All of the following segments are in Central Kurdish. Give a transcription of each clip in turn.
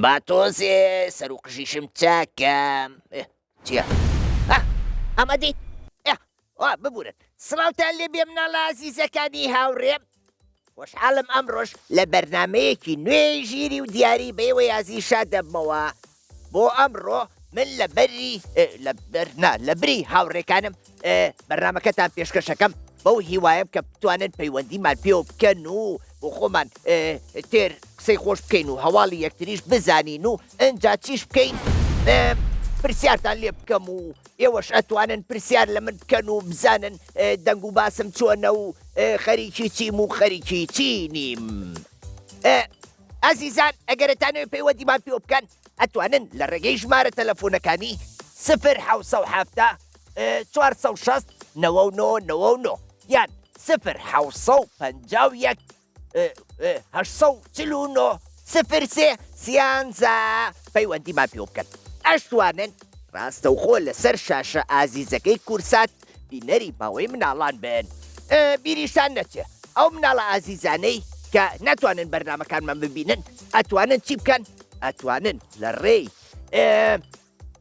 با تۆزێ سەرۆقژیشم چاکەم چییە؟ ئەمە دیت ببورن سڵاوتان لێ بێ مناڵە عەزیزەکانی هاوڕێم خۆشحاڵم ئەمڕۆژ لە بەرنمەیەکی نوێ ژیری و دیاری بەیەوەی ئازیشا دەبمەوە بۆ ئەمڕۆ من لە بری هاوڕێکانم بەرنمەکەتان پێشکەشەکەم بەو هیوایە کە بتوانن پەیوەندیمان پێوە بکەن و بۆ خۆمان تێر قسەی خۆش بکەین و هەواڵی یەکتریش بزانین و ئەنجا چیش بکەین پرسیارتان لێ بکەم و ئێوەش ئەتوانن پرسیار لە من بکەن و بزانن دەنگ و باسم چۆنە و خەریکی چیم و خەریکی چی نیم. ئازیزان ئەگەرتانەوێت پەیوەندیمان پێوە بکەن ئەتوانن لە ڕێگەی ژمارە تەلەفۆنەکانی 0 460 99 یان 0 849 03 13 پەیوەندیمان پێوە بکەن. ئەشتوانن ڕاستەوخۆ لەسەر شاشە ئازیزەکەی کورسات بینەری باوەی مناڵان بن. بیریشان نەچێ ئەو مناڵە ئازیزانەی کە ناتوانن بەرنامەکانمان ببینن ئەتوانن چی بکەن؟ ئەتوانن لە ڕێی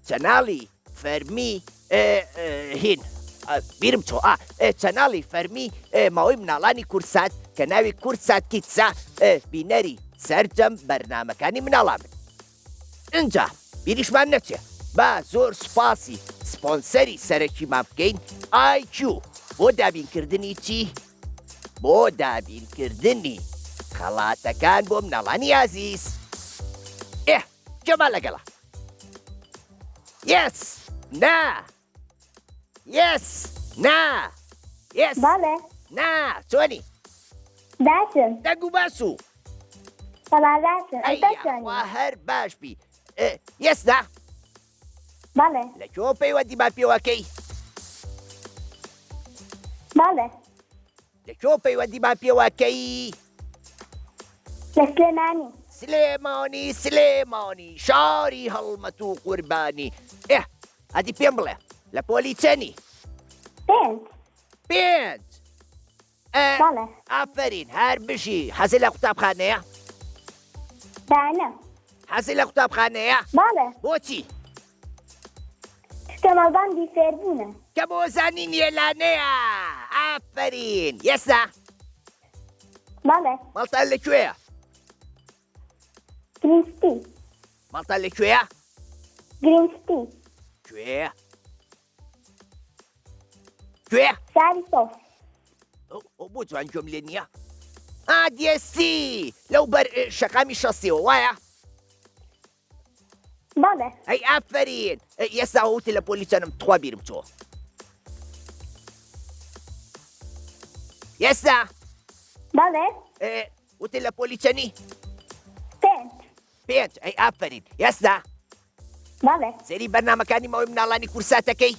چەناڵی فەرمی هین بیرم چۆ چەناڵی فەرمی ماوەی مناڵانی کورسات کە ناوی کورسات کیتسا بینەری سەرجەم بەرنامەکانی مناڵان بن. ئینجا بیریشمان نەچێ با زۆر سوپاسی سپۆنسەری سەرەکیمان بکەین IQ بۆ دابینکردنی چی؟ بۆ دابینکردنی خەڵاتەکان بۆ مناڵانی ئازیز. جەما لەگەڵە یەس نا یەس نا یەس نا چۆنی باشم دەنگ و باس و باشم هەر باش بی یەسدا لەکۆ پەیوەندیمان پێوەکەی لەکۆ پەیوەندیمان پێوەکەی لە سلێمانی شاری هەڵمەت و قوربانی ئەدی پێم بڵێ لە پۆلی چەنی؟ 5 ئافرین هەر بژی حەزی لە قوتابخانەیە؟ حەزی لە قوتابخانەیە؟ بۆچی؟ کەمەڵباندی فێربوونە کە بۆ زانین یێلانەیە ئافرین یەسا ماڵتان لەکوێیە؟ گرینستی ماڵتان لەکوێیە؟ گرینستی کوێ؟ کوێ؟ شاری سۆف بۆ جوان گوێم لێ نییە؟ دیێستی لەو بەر شەقامی شەستیەوە وایە؟ ئەی ئافرین ئێستا وتی لە پۆلی چەنم تخوا بیرم چۆ ئێستا وتی لە پۆلی چەنی؟ 5 ئەی ئافرین ئێستا سەری بەرنامەکانی ماوەی مناڵانی کورساتەکەی؟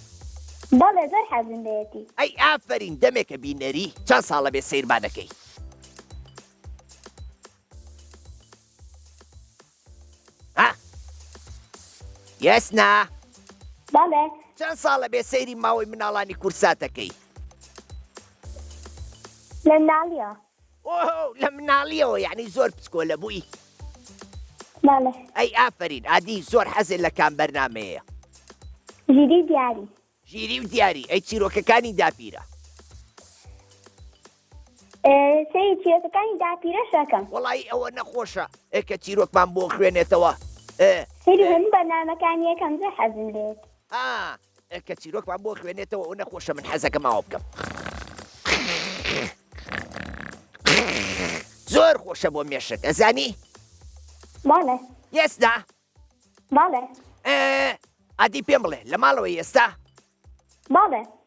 زۆر حەزم لێتی ئەی ئافرین دەمێکە بینەری چەند ساڵە بێ سەیربانەکەی؟ یەسنا چەند ساڵە بێ سەیری ماوەی مناڵانی کورساتەکەی؟ لە مناڵیە لە مناڵیەوە یعنی زۆر پچکۆلە بووی؟ ئەی ئافرین ئادی زۆر حەزێ لە کام بەرنامەیە؟ ژیری و دیاری ئەی چیرۆکەکانی داپیرە؟ سەری چیرۆکەکانی داپیرە شەکەم وەڵی ئەوە نەخۆشە کە چیرۆکمان بۆ خوێنێتەوە سەری هەموو بەرنامەکانی یەکەم زۆر حەزم لێت کە چیرۆکمان بۆ خوێنێتەوە ئەو نەخۆشە من حەزەکە ماوە بکەم زۆر خۆشە بۆ مێشک ئەزانی؟ یەسدا ئادی پێم بڵێ لە ماڵەوە ئێستا؟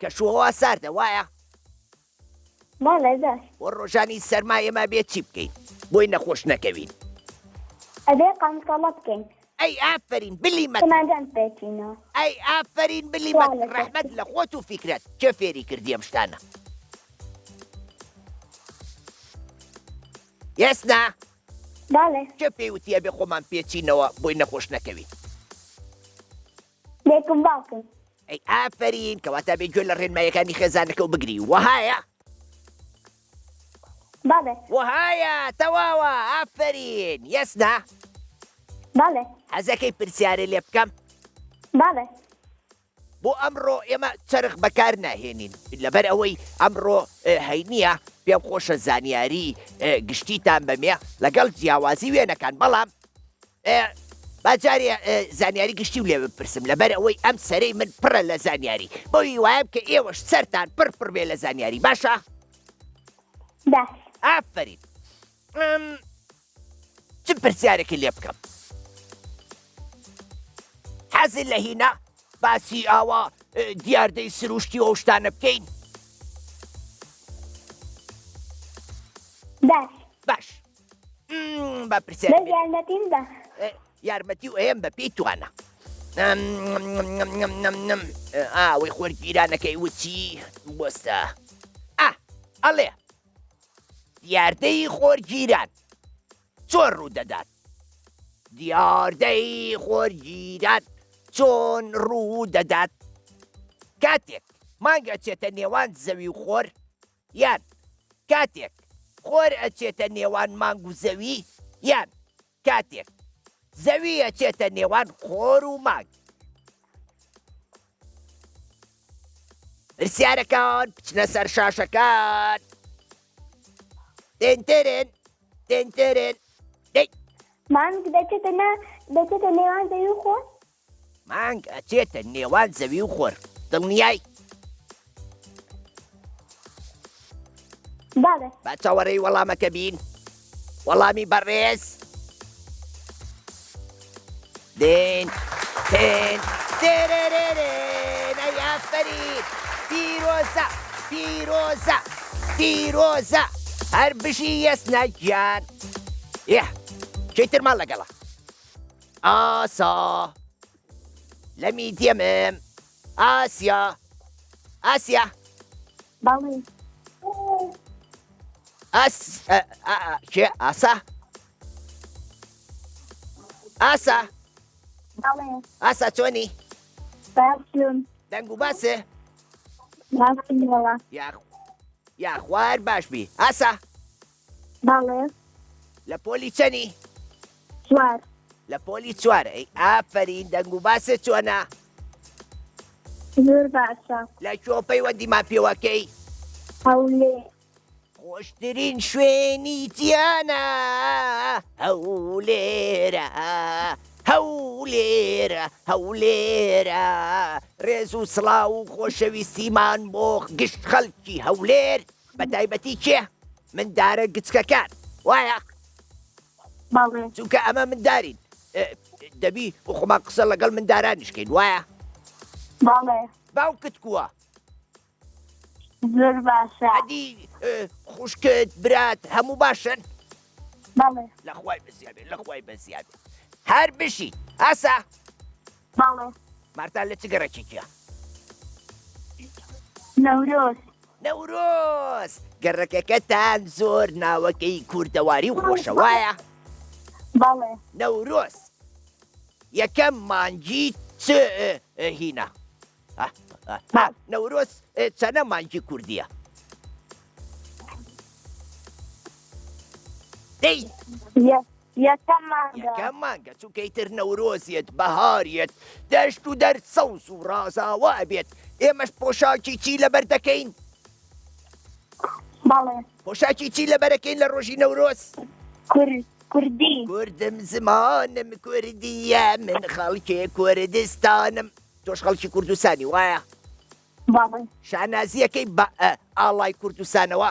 کە شوهەوە ساردە وایە؟ بۆ ڕۆژانی سەرما ئێمە بێت چی بکەین بۆی نەخۆش نەکەوین؟ ئەبێ قەمسەڵە بکەین ئەی ئافرین بلیمەت ئەی ئافرین بلیمەت ڕەحمەت لە خۆت و فیکرەت کێ فێری کردی ئەم شتانە؟ یەسنا کێ پێیوتیە بێ خۆمان پێچینەوە بۆی نەخۆش نەکەوین؟ لێکم باوکم ئەی ئافرین کەواتە بێ گوێ لە ڕێنمایەکانی خێزانەکە و بگری وەهایە؟ بەڵێ وهایە تەواوە ئافرین یەسنا بەڵێ حەزەکەی پرسیارە لێ بکەم بەڵێ بۆ ئەمڕۆ ئێمە چرخ بەکار ناهێنین لەبەر ئەوەی ئەمڕۆ هەینیە پێم خۆشە زانیاری گشتیتان بەمێ لەگەڵ جیاوازی وێنەکان بەڵام باجارێ زانیاری گشتی و لێ بپرسم لەبەر ئەوەی ئەم سەرەی من پڕە لە زانیاری بۆی وایە کە ئێوەش سەرتان پڕ بێ لە زانیاری باشە؟ باش ئافرین چ پرسیارێکی لێ بکەم حەزت لە هینە باسی ئاوا دیاردەی سروشتی ئەو شتانە بکەین باش باش با پرسیار بەس یارمەتیم بە یارمەتی و ئێم بە پێی توانە ئاوەی خۆرگیرانەکەی وچی بۆستە ئەڵێ دیاردەی خۆرگیران چۆن ڕوو دەدات دیاردەی خۆرگیران چۆن ڕوو دەدات کاتێک مانگ ئەچێتە نێوان زەوی و خۆر یان کاتێک خۆر ئەچێتە نێوان مانگ و زەوی یان کاتێک زەوی ئەچێتە نێوان خۆر و مانگ پرسیارەکان بچنە سەر شاشەکان تێنترن دەی مانگ دەچێتە نێوان زەوی و خۆر مانگ ئەچێتە نێوان زەوی و خۆر دڵنیای بەڵێ با چاوەڕێی وەڵامەکە بین وەڵامی بەڕێز دێن تێن تێرێرێرێن ئەی ئافرین پیرۆزە پیرۆزە پیرۆزە هەر بژی یەسنە گیان چیتر لەگەڵە ئاسا لە میدیەمم ئاسیا بەڵێ چێ ئاسا بەڵێ ئاسا چۆنی باشم دەنگ و باسە باشم یاخوار باش بی ئاسا بەڵێ لە پۆلی چەنی چوار لە پۆلی چوارە ئەی ئافرین دەنگ و باسە چۆنە زۆر باشە لە کوێ پەیوەندیمان پێوەکەی هەولێر خۆشترین شوێنی جیانە هەولێرە هەولێرە ڕێز و سڵاو و خۆشەویستیمان بۆ گشت خەڵکی هەولێر بە تایبەتی کێ مندارە گچکەکان وایە بەڵێ چونکە ئەمە مندارین دەبی بۆ خۆمان قسە لەگەڵ مندارانیشکەین وایە بەڵێ باوکت کووە زۆر باشە ئەدی خوشکت برات هەموو باشن بەڵێ لەخوای بەزیابێ هەر بشی ئاسا بەڵێ مارتان لە چ گەڕێکێکیە نەورۆز گەڕەکەکەتان زۆر ناوەکەی کوردەواری و خۆشە وایە بەڵێ نەورۆز یەکەم مانگی چ هینە نەورۆز چەنە مانگی کوردیە دەی یەکەم مانگە چونکەیتر نەورۆزیەت بەهاریەت دەشت و دەرسەوز و ڕازاوە ئەبێت ئێمەش پۆشاکی چی لەبەر دەکەین بەڵێ پۆشاکی چی لەبەرەکەین لە ڕۆژی نەورۆز کوردی کوردم زمانم کوردیە من خەڵکی کوردستانم تۆش خەڵکی کوردستانی وایە بەڵێ شانازیەکەی بە ئاڵای کوردستانەوە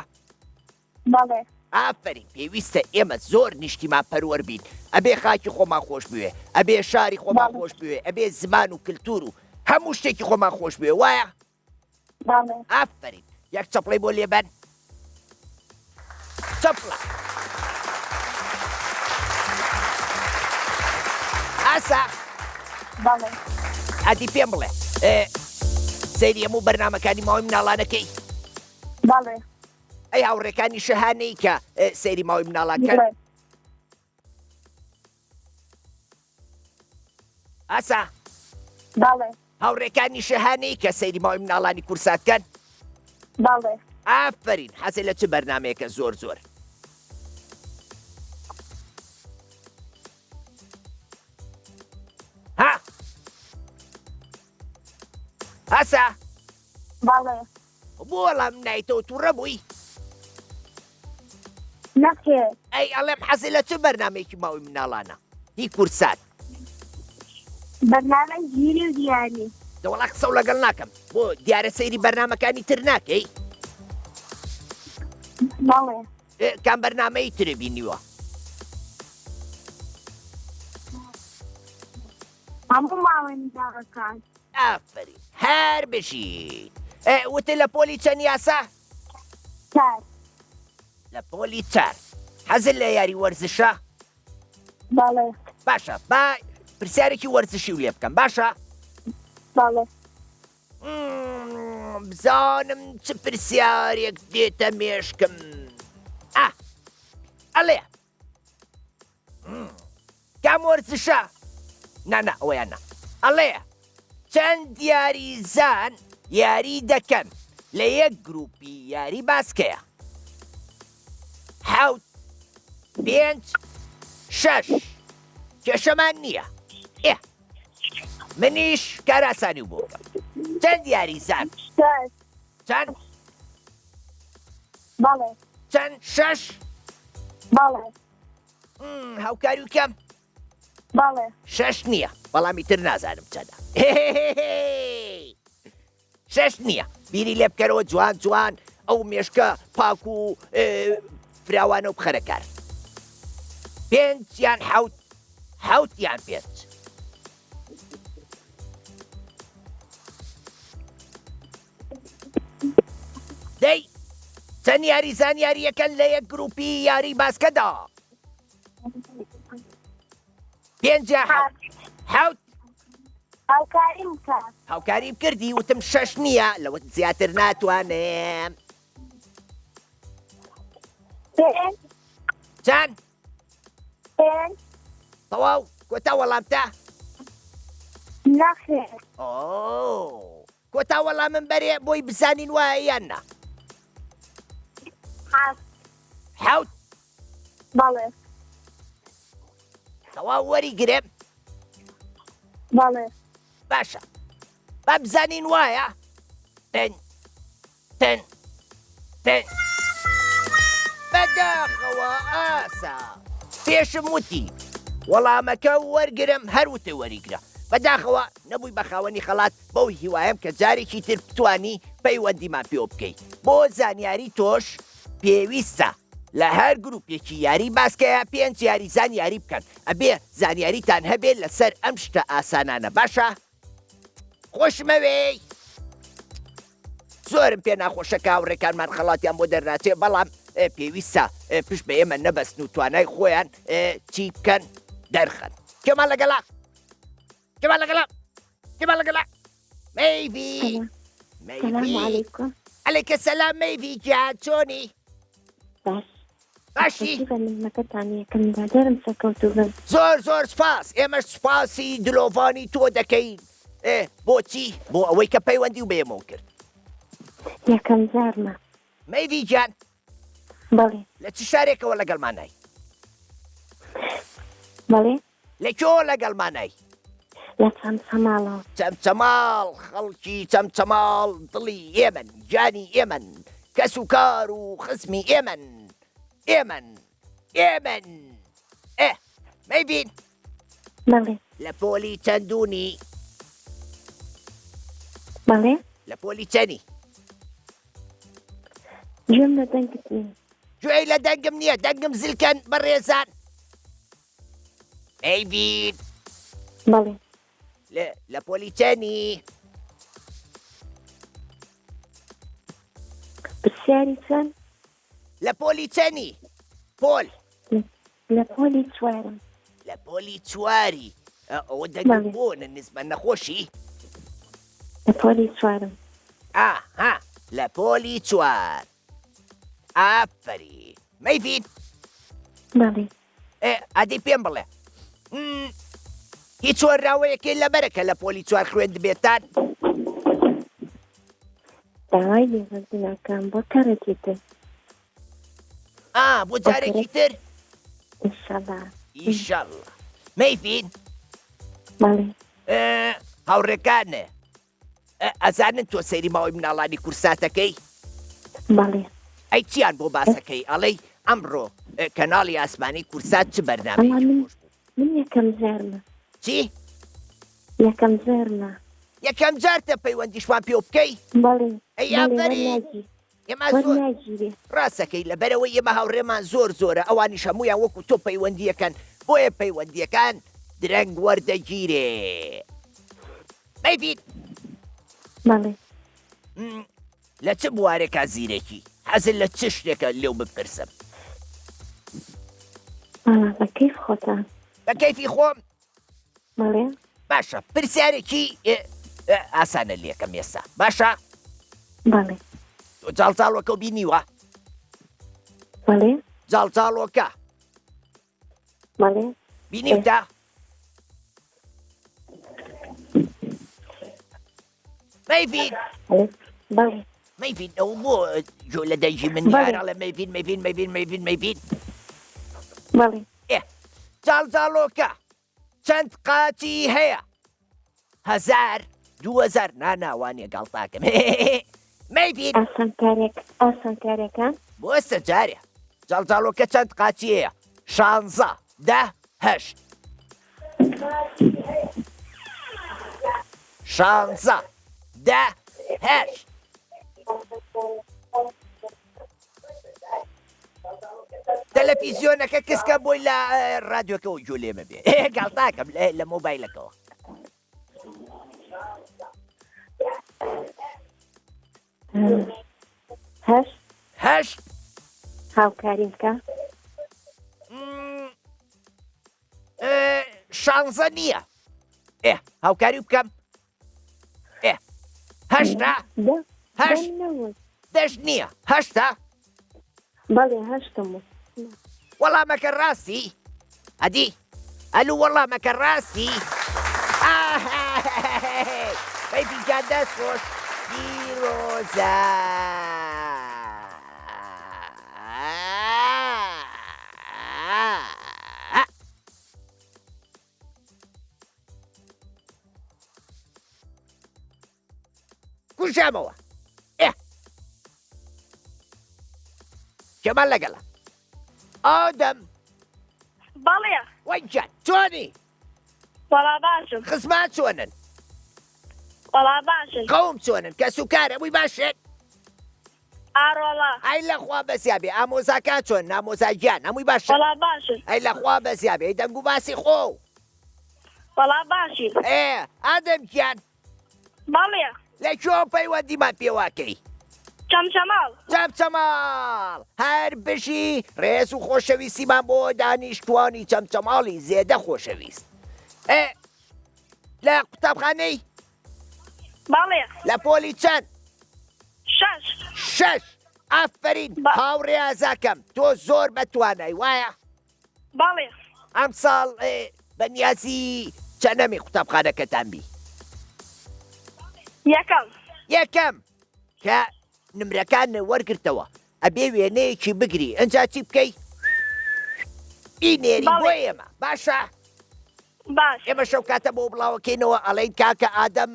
بەڵێ ئافرین پێویستە ئێمە زۆر نیشتیمان پەروەەر بین ئەبێ خاکی خۆمان خۆش بوێ ئەبێ شاری خۆمان خۆش بوێ ئەبێ زمان و کللتور و هەموو شتێکی خۆمان خۆش بوێ وایە بەڵێ ئافرین یەک چەپڵی بۆ لێبەن چەپڵە ئاسا بەڵێ ئەدی پێم بڵێ سەیری هەموو بەرنامەکانی ماوەی مناڵانەکەی بەڵێ ئەی هاوڕێکانی شەهانەی کە سەیری ماوەی مناڵەکەن ئاسا بەڵێ هاوڕێکانی شەهانەی کە سەیری ماوەی مناڵانی کورساتکەن بەڵێ ئافرین حەزێ لە چ بەرنمەیەکە زۆر هەسا بەڵێ بۆ وەڵام نایتەوە تووڕە بووی نەخێر ئەی ئەڵێم حەزی لە چ بەرنمێکی ماوەی مناڵانە هی کورسات بەرنامە گیری و دیاری دەوەڵا قسە و لەگەڵ ناکەم بۆ دیارە سەیری بەرنمەکانی تر ناکەی بەڵێ کام بەرنامەی ترە بینیوە هەموو ماوەی داغەکان ئافرین هەر بشین وتە لە پۆلی چەند یاسا چار لە پۆلی چار حەزت لە یاری وەرزشە بەڵێ باشە با پرسیارێکی وەرزشی و لێ بکەم باشە بەڵێ بزانم چ پرسیارێک دێتە مێشکم ئەڵێ کام وەرزشە نانا ئەوەیان نا ئەڵێ چەند یاریزان یاری دەکەن لە یەک گروپی یاری باسکەیە حەوت پێنج شەش کێشەمان نییە منیش کاراسانی بۆ بکەم چەند یاریزان شەش چەند بەڵێ چەند شەش بەڵێ هاوکاری و کەم بەڵێ شەش نییە بەڵامی تر نازانم چەندە شەش نییە بیری لێ بکەرەوە جوان جوان ئەو مێشکە پاک و فراوانە و بخەرەکار پێنج یان حەوت یان پێنج دەی چەند یاریزان یاریەکەن لە یەک گروپی یاری باسکەدا پێنج یا حەوت هاوکاریم بکە هاوکاریم کردی وتم شەش نییە لەوە زیاتر ناتوانم پێنج چەند پێنج تەواو کۆتا وەڵامتە نەخێر کۆتا وەڵامم بەرێ بۆی بزانین وایە یان نا حەوت بەڵێ تەواو وەریگرم بەڵێ باشە با بزانین وایە تن بەداخەوە ئاسا پێشم وتی وەڵامەکە وەرگرم هەروتە وەریگرە بەداخەوە نەبووی بە خاوەنی خەڵات بەو هیوایم کە جارێکی تر بتوانی پەیوەندیمان پێوە بکەیت بۆ زانیاری تۆش پێویستە لە هەر گروپێکی یاری باسکەیە پێنج یاریزان یاری بکەن ئەبێ زانیاریتان هەبێت لەسەر ئەم شتە ئاسانانە باشە خۆشمەوەی زۆرم پێ ناخۆشە کاوڕێکانمان خەڵاتیان بۆ دەرناچێ بەڵام پێویستە پشت بە ئێمە نەبەستن و توانای خۆیان چی بکەن دەرخەن کێمان لەگەڵا مەیڤی سلام علیکم عەلەیکە سەلام مەیڤی گیان چۆنی باشی بەرنامەکەتان یەکەمدا دەرم سەکەوتو بن زۆر سپاس ئێمەش سپاسی دلۆڤانی تۆ دەکەین بۆچی بۆ ئەوەی کە پەیوەندی و بێمەوە کرد یەکەم جارمە مەیڤی گیان بەڵێ لە چ شارێکەوە لەگەڵمانای بەڵێ لە کۆ لەگەڵمانای لە چەمچەماڵەوە چەمچەماڵ خەڵکی چەمچەماڵ دڵی ئێمن جانی ئێمن کەس و کار و خزمی ئێمن مەیبین بەڵێ لە پۆلی چەندونی بەڵێ لە پۆلی چەنی گوێم لە دەنگت نییە گوێی لە دەنگم نییە دەنگم زلکەن بەڕێزان مەیبین بەڵێ لە پۆلی چەنی پرسیاری چەند لە پۆلی چەنی پۆل لە پۆلی چوارم لە پۆلی چواری ئەوە دەنگم بۆ نسبە نەخۆشی لە پۆلی چوارم لە پۆلی چوار ئافرین مەیفین بەڵێ ئەدی پێم بڵێ هیچ وەرراوەیەکی لەبەرەکە لە پۆلی چوار خوێن دەبێتان داوای لێوەردنەکەم بۆ کارێکی تر بۆ جارێکی تر ئیشەڵڵا مەیفین بەڵێ هاوڕێکانە ئەزانن تۆ سەیری ماوەی مناڵانی کورساتەکەی بەڵێ ئەی چیان بۆ باسەکەی ئەڵەی ئەمڕۆ کەناڵی ئاسمانی کورسات چ بەرنامەی من یەکەم زارمە چی؟ یەکەم زارمە یەکەم جارتە پەیوەندیشمان پێ بکەی بەڵێ ئەی یافەری ئێمە زۆر وەرناگیرێ ڕاستەکەی لەبەرەوەی ئێمە هاوڕێمان زۆرە ئەوانیش هەمویان وەکو تۆ پەیوەندیەکەن بۆیە پەیوەندیەکان درەنگ وەردەگیرێ مەیبین بەڵێ لە چ بوارێکا زیرێکی حەزت لە چ شتێکە لێو بپرسم بە کەیف خۆتان بە کەیفی خۆم بەڵێ باشە پرسیارێکی ئاسانە لێکەم ئێستا باشە بەڵێ تۆ جاڵجاڵۆکە و بینیوە بەڵێ جاڵجاڵۆکە بەڵێ بینیوتە مەیبین بەڵێ مەیبین ئەو بۆ جۆ لە دەیژی من یارەڵە مەیبین بەڵێ جاڵجاڵۆکە چەند قاچی هەیە 1000 2000 ناناوانێ گاڵتاکەم مەیبین ئاسانکارەکان بۆ ئێستا جارێ جاڵجاڵۆکە چەند قاچی هەیە 16 10 8 16 10 8 تەلەڤیزیۆنەکە کەسکە بۆی لە ڕادیۆکەەوە جۆ لێمە بێ گاڵتاکەم لە مۆبایلەکەەوە هەشت هاوکاریم بکە 16 نییە هاوکاری بکەم هەشتا دەشت نییە هەشتا بەڵێ هەشتم وەڵامەکە ڕاستی ئەدی ئەلو وەڵامەکە ڕاستی بەیبیجان دەست خۆش پیرۆزە کوژامەوە کەمان لەگەڵە ئادەم بەڵێ وەیجان چۆنی وەڵا باشم خزمان چۆنن وەڵا باشن قەوم چۆنن کە سوکارە بووی باشێت ئاڕۆڵا ئەی لەخوا بەسیابێ ئامۆزاکان چۆن نامۆزاگیان هەمووی باشە وەڵا باشن ئەی لەخوا بەسیابێ دەنگ و باسی خۆ وەڵا باشین ئادەم گیان بەڵێ لەکوێ پەیوەندیمان پێواکەی چەمچەماڵ چەمچەماڵ هەر بشی ڕێز و خۆشەویستیمان بۆ دانیشتوانی چەمچەماڵی زێدە خۆشەویست لە قوتابخانەی بەڵێ لە پۆلی چەند 6 ئافرین هاوڕێ ئازاکەم تۆ زۆر بەتوانای وایە بەڵێ ئەم ساڵ بەنیازی چەندەمی قوتابخانەکەتان بی یەکەم کە نمرەکان وەرگرتەوە ئەبێ وێنەیەکی بگری ئەنجا چی بکەی بینێری بۆ ئێمە باشە باش ئێمە شەو کاتە بۆ بڵاوەکەینەوە ئەڵین کاکە ئادەم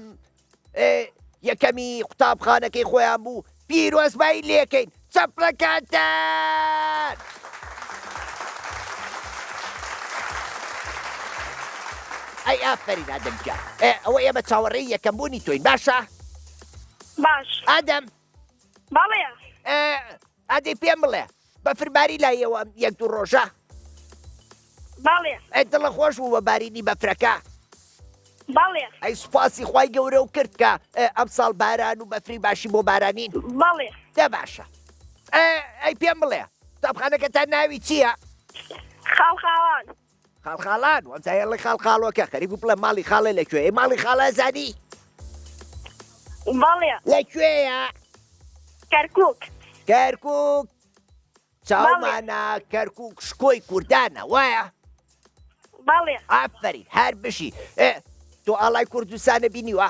یەکەمی قوتابخانەکەی خۆیان بوو پیرۆزبایی لێکەین چەپڕەکاتان ئەی ئافرین ئادەمجان ئەوە ئێمە چاوەڕێی یەکەم بوونی تۆین باشە باش ئادەم بەڵێ ئادەی پێم بڵێ بەفرباری لایەوە یەک دوو ڕۆژە بەڵێ دڵە خۆش بوو بە بارینی بەفرەکە بەڵێ ئەی سوپاسی خوای گەورە و کرد کە ئەم ساڵ باران و بەفری باشی بۆ بارانین بەڵێ دە باشە ئەی پێم بڵێ قوتابخانەکەتان ناوی چییە خاڵخاوان خاڵخاڵان وەمزایەڵی خاڵخاڵۆکە خەریک بڵێ ماڵی خاڵە لەکوێ ماڵی خاڵە زانی بەڵێ لەکوێیە کەرکووک چاومانە کەرکووک شکۆی کوردانە وایە بەڵێ ئافرین هەر بشی تۆ ئاڵای کوردستانە بینیوە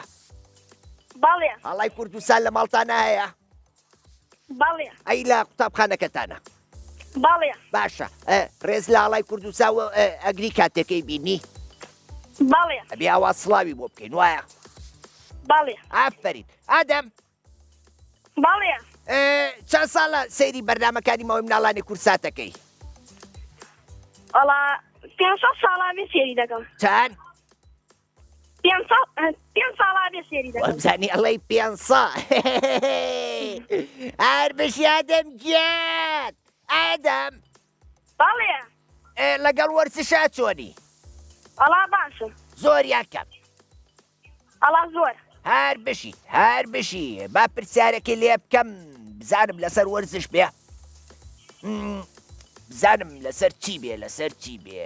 بەڵێ ئاڵای کوردستان لە ماڵتانە هەیە بەڵێ ئەی لە قوتابخانەکەتانە بەڵێ باشە ڕێز لە ئاڵای کوردستانەوە ئەگری کاتێکەکەی بینی بەڵێ ئەبێ ئاوا سڵاوی بۆ بکەین وایە باڵێ ئافرین ئادەم باڵێ چەند ساڵە سەیری بەرنامەکانی ماوەی مناڵانی کورساتەکەی وەڵا 500 ساڵا بێ سێری دەکەم چەند 5 ساڵا بێ سێری دەکەم وەمزانی ئەڵەی 500 هەر بشی ئادەم گیان ئادەم باڵێ لەگەڵ وەرزشا چۆنی وەڵا باشم زۆر یاکەم وەڵا زۆر هەر بشی با پرسیارێکی لێ بکەم بزانم لەسەر وەرزش بێ بزانم لەسەر چی بێ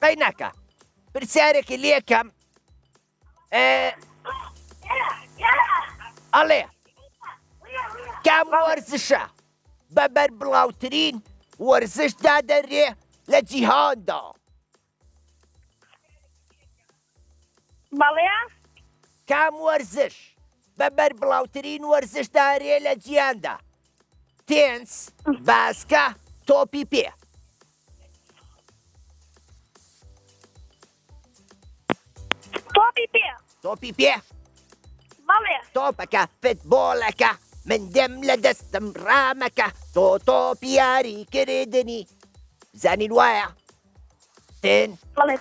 قەی ناکە پرسیارێکی لێکەم ئەڵێ کام وەرزشە بەبەر بڵاوترین وەرزشدا دەرێ لە جیهاندا باڵێ کام وەرزش بەبەر بڵاوترین وەرزشدارێ لە جیاندا تێنس باسکە تۆپی پێ تۆپی پێ باڵێ تۆپەکە فتبۆڵەکە من دەم لە دەستم ڕامەکە تۆپی یاری کردنی زانین وایە تێن باڵێ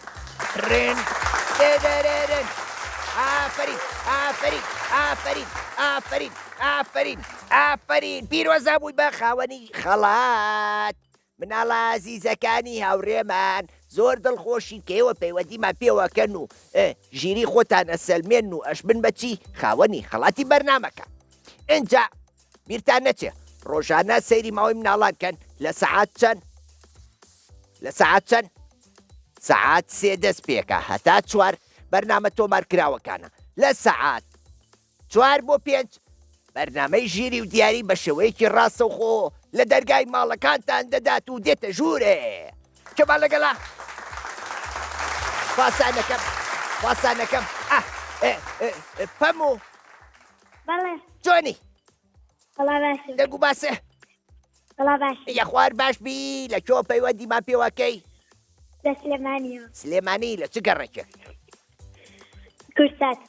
ڕێن دێدەرێرن ئافرین پیرۆزە بووی بە خاوەنی خەڵات مناڵە ئازیزەکانی هاوڕێمان زۆر دڵخۆشی کێوە پەیوەندیمان پێوەکەن و ژیری خۆتان ئەسەلمێن و ئەش بن بەچی خاوەنی خەڵاتی بەرنامەکە ئینجا بیرتان نەچێ ڕۆژانە سەیری ماوەی مناڵانکەن لە سەعات چەند سەعات 3 دەست پێکە هەتا 4 بەرنامە تۆمارکراوەکانە لە سەعات 4 بۆ 5 بەرنامەی ژیری و دیاری بە شێوەیەکی ڕاستەوخۆ لە دەرگای ماڵەکانتان دەدات و دێتە ژوورێ کەما لەگەڵا خواسانەکەم پەم و بەڵێ جۆنی وەڵا باشم دەرگ و باسێ وەڵا باشم یەخوار باش بی لە کێوە پەیوەندیمان پێوەکەی لە سلێمانیەوە سلێمانی لە چ گەڕێکێ کورسات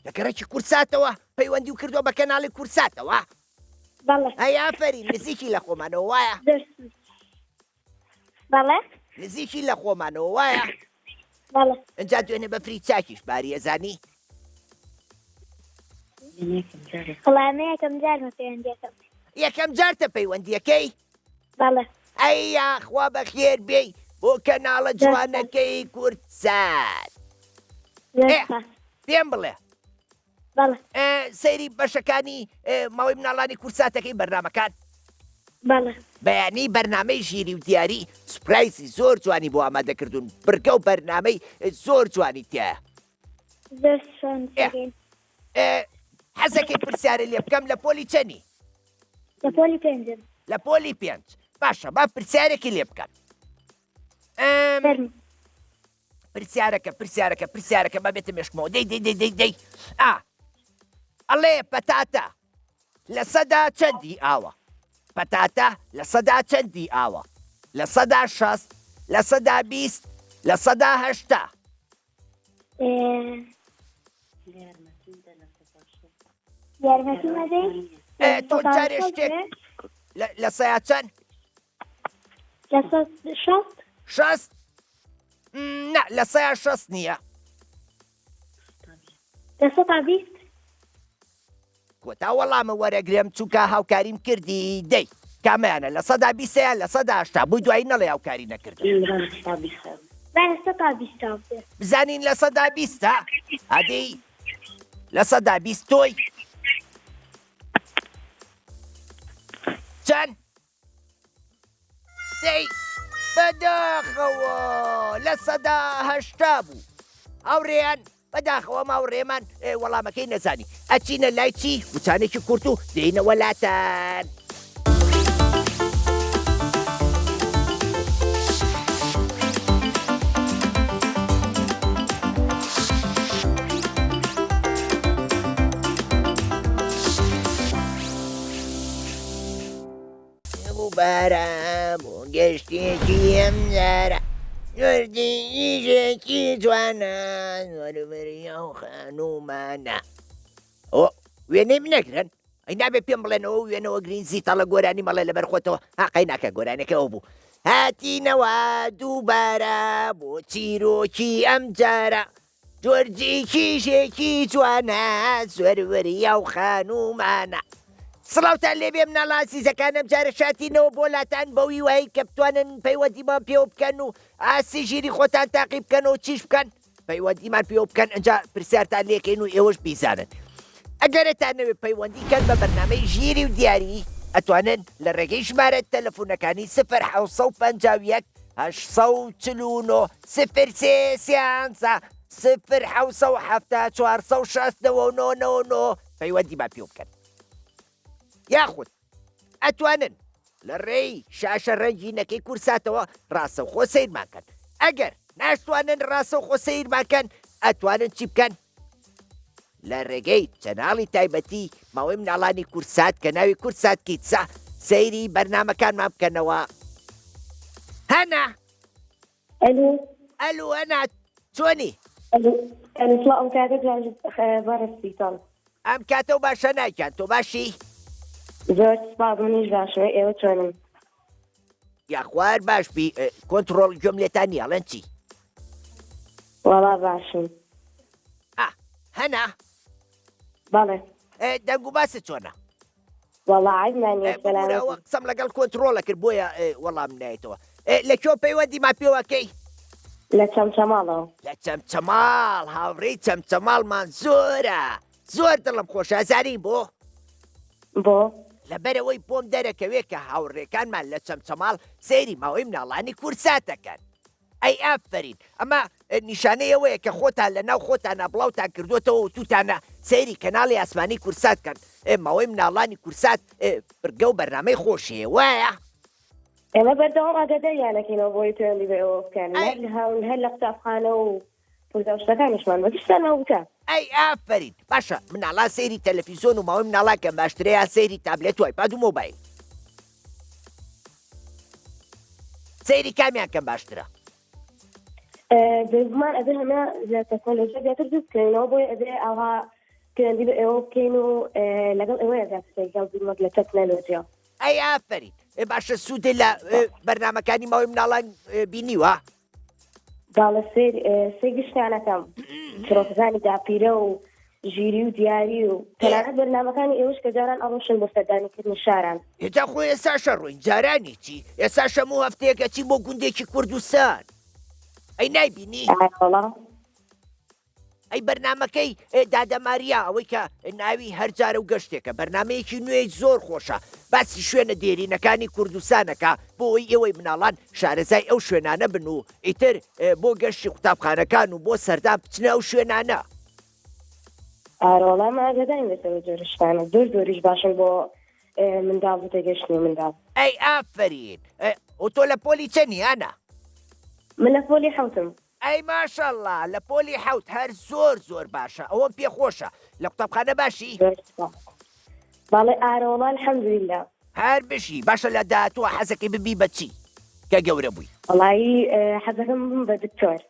لە گەڕێکی کورساتەوە پەیوەندی و کردو بە کەناڵی کورساتەوە بەڵێ ئەیافەری نزیکی لە خۆمانەوە وایە بەڵێ نزیکی لە خۆمانەوە وایە بەڵێ ئەجا دوێنێ بە فری چاکیش باری ئەزانی وەڵامە یەکەم جارمە پەیوەندیەکەم یەکەم جارتە پەیوەندیەکەی بەڵێ ئەی یاخوا بەخێر بێی بۆ کەناڵە جوانەکەی کورسات پێم بڵێ بەڵێ سەیری بەشەکانی ماوەی مناڵانی کورساتەکەی بەرنامەکان بەڵێ بەیانی بەرنامەی ژیری و دیاری سوپرایزی زۆر جوانی بۆ ئامادەکردوون بڕگە و بەرنامەی زۆر جوانی تایە زۆر شۆن دەگەین حەزەکەی پرسیارە لێ بکەم لە پۆلی چەنی لە پۆلی پێنجم لە پۆلی 5 باشە با پرسیارێکی لێ بکەم پرسیارەکە بابێتە مێشکمەوە دەی ئەڵێ پەتاتە لە سەدا چەندی ئاوە پەتاتە لە سەدا چەندی ئاوە لە سەدا 60 لە سەدا 20 لە سەدا 80 یارمەتی مەدەی تۆ جارێ شتێک لە سەیا چەند لە شەست 60 نه لە سەیا 60 نییە لە سەدا 20 کۆتا وەڵامە وەرەگرێم چووکە هاوکاریم کردی دەی کامەیانە لە سەدا 20 لە سەدا 80 بووی دوایی نەڵێ هاوکاری نەکردن لە سەدا 20 بزانین لە سەدا 20 ئەدەی لە سەدا 20 تۆی چەند دەی بەداخەوە لە سەدا 80 بوو هاوڕێیان بەداخەوە ماوڕێمان وەڵامەکەی نەزانی ئەچینە لای چی وچانێکی کورت و دێینە وەلاتان بارم و گەشتێکی ئەم جارە جۆردیژێکی جوانە زۆربەریە و خانومانە ئۆ وێنەی منەگرن ئەی نابێ پێم بڵێنەوە وێنەوە گرین زیتەڵە گۆرانی مەڵێ لەبەر خۆتەوە قەی ناکە گۆرانەکەەوە بوو هاتینەوە دووبارە بۆ چیرۆکی ئەم جارە جۆرجێکی ژێکی جوانە زۆربەریە و خانومانە سڵاوتان لێبێ مناڵان سیزەکانم جارە شاتینەوە بۆ لاتان بەوی وای کە بتوانن پەیوەندیمان پێوە بکەن و ئاسی ژیری خۆتان تاقی بکەنەوە چیش بکەن پەیوەندیمان پێوە بکەن ئەجا پرسیارتان لێکەین و ئێوەش بیزانن ئەگەرتانەوێت پەیوەندیکەن بە بەرنامەی ژیری و دیاری ئەتوانن لە ڕێگەی ژمارە تەلەفۆنەکانی 0 849 0 پەیوەندیمان پێوە بکەن یاخود ئەتوانن لە ڕێی شاشە ڕەنگینەکەی کورساتەوە ڕاستەوخۆ سیرماکەن ئەگەر ناشتوانن ڕاستەوخۆ سیرماکەن ئەتوانن چی بکەن لە ڕێگەی چەناڵی تایبەتی ماوەی مناڵانی کورسات کە ناوی کورسات کیتسا سەیری بەرنامەکانمان بکەنەوە هەنا ئەلو هەنا چۆنی ئەم کاتە و باشە نایکان تۆ باشی زۆر سپاس منیش باشە ئێوە چۆنن یاخوار باشبی کۆنتڕۆڵ گوێم لێتان نیاڵەن چی وەڵا باشن هەنا بەڵێ دەنگ و باسە چۆنە وەڵا عیبمانیە بەڵاوە قسەم لەگەڵ کۆنتڕۆڵە کرد بۆیە وەڵام نایێتەوە لەکوێ پەیوەندیمان پێوەکەی لە چەمچەماڵەوە لە چەمچەماڵ هاوڕێی چەمچەماڵمان زۆرە زۆر دڵم خۆشە زاری بۆ لەبەرەوەی بۆم دەرەکەوێت کە هاوڕێکانمان لە چەمچەماڵ سەیری ماوەی مناڵانی کورساتەکەن ئەی ئافرین ئەمە نیشانەیەوەیە کە خۆتان لە ناو خۆتانە بڵاوتان کردوێتەوە و تووتانە سەیری کەناڵی ئاسمانی کورساتکەن ماوەی مناڵانی کورسات بگە و بەرنامەی خۆشیە وایە ئێمە بەردەوام ئاگاداریانەکەینەوە بۆی توێنی بە ئێوە بکەن هەر لە قوتابخانە و پرسەشتەکانیشمان بەگشتانەوە بکە ئەی ئافرین باشە مناڵان سەیری تەلەڤیزۆن و ماوەی مناڵان کەم باشترەیە سەیری تابلێت و ئایپاد و مۆبایل سەیری کامیان کەم باشترە بێگومان ئەبێ هەمە لە تەکنۆلۆژیا زیاتر دوو بکەینەوە بۆی ئەبێ ئاوا پەیوەندی بە ئێوە بکەین و لەگەڵ ئێوەیە زیاتر دوومەک لە تەکنۆلۆژیا ئەی ئافرین باشە سوودە لە بەرنامەکانی ماوەی مناڵان بینیوە باڵە سێ گشتیانەکەم فرۆکزانی داپیرە و ژیری و دیاری و تەنانەت بەرنامەکانی ئێوەش کە جاران ئەڕۆشن بۆ سەردانیکردنی شاران هێتا خۆی ئێساشە ڕووین جارانی چی ئێستا شەموو هەفتەیەکە چی بۆ گوندێکی کوردستان ئەی نایبینی ئەی بەرنامەکەی دادەماریە ئەوەی کە ناوی هەرجارە و گەشتێکە بەرنمەیەکی نوێی زۆر خۆشە باسی شوێنە دێرینەکانی کوردستانەکە بۆ ئەوی ئێوەی مناڵان شارەزای ئەو شوێنانە بن و ئیتر بۆ گەشتی قوتابخانەکان و بۆ سەردان بچنە ئەو شوێنانە ئارۆڵام ئاگاداین لەسەوە جۆرشتانە زۆر زۆریش باشن بۆ منداڵ بتەگەشتنی منداڵ ئەی ئافرین ئۆتۆ لە پۆلی چەنی ئانا من لە پۆلی حەوتم ئەی ماشەڵڵا لە پۆلی حەوت هەر زۆر باشە ئەوەم پێخۆشە لە قوتابخانە باشی باڵێ ئارۆڵا الحەمدولیلا هەر بشی باشە لە داهاتووە حەزەکەی ببی بە چی کە گەورە بووی وەڵایی حەزەکەم بە دکتۆر